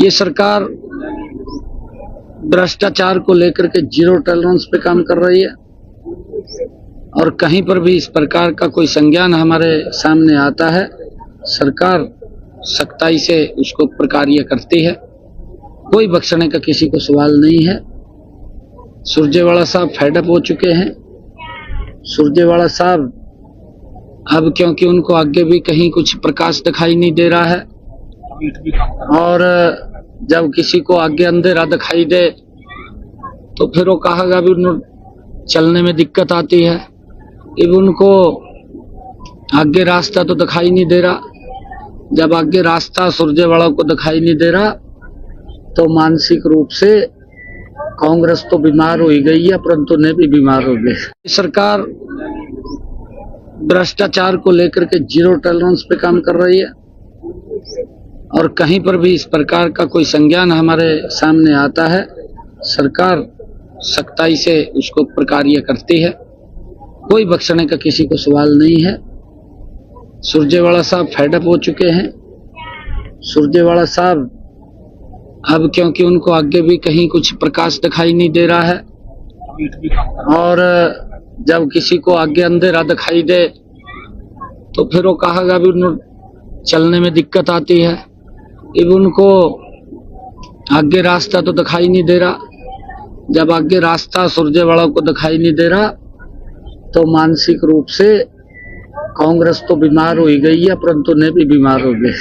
ये सरकार भ्रष्टाचार को लेकर के जीरो टॉलरेंस पे काम कर रही है और कहीं पर भी इस प्रकार का कोई संज्ञान हमारे सामने आता है, सरकार सख्ताई से उसको प्रकार्य करती है। कोई बख्शने का किसी को सवाल नहीं है। सुरजेवाला साहब फेडअप हो चुके हैं। सुरजेवाला साहब अब क्योंकि उनको आगे भी कहीं कुछ प्रकाश दिखाई नहीं दे रहा है और जब किसी को आगे अंधेरा दिखाई दे तो फिर वो कहेगा भी चलने में दिक्कत आती है। अब उनको आगे रास्ता तो दिखाई नहीं दे रहा। जब आगे रास्ता सुरजेवाला को दिखाई नहीं दे रहा तो मानसिक रूप से कांग्रेस तो बीमार हो ही गई है, परंतु ने भी बीमार हो गई। सरकार भ्रष्टाचार को लेकर के जीरो टॉलरेंस पे काम कर रही है और कहीं पर भी इस प्रकार का कोई संज्ञान हमारे सामने आता है, सरकार सख्ताई से उसको प्रकार्य करती है। कोई बख्शने का किसी को सवाल नहीं है। सुरजेवाला साहब फेडअप हो चुके हैं। सुरजेवाला साहब अब क्योंकि उनको आगे भी कहीं कुछ प्रकाश दिखाई नहीं दे रहा है और जब किसी को आगे अंधेरा दिखाई दे तो फिर वो कहेगा भी चलने में दिक्कत आती है। अब उनको आगे रास्ता तो दिखाई नहीं दे रहा। जब आगे रास्ता सुरजेवाला को दिखाई नहीं दे रहा तो मानसिक रूप से कांग्रेस तो बीमार हो ही गई है, परंतु ने भी बीमार हो गई।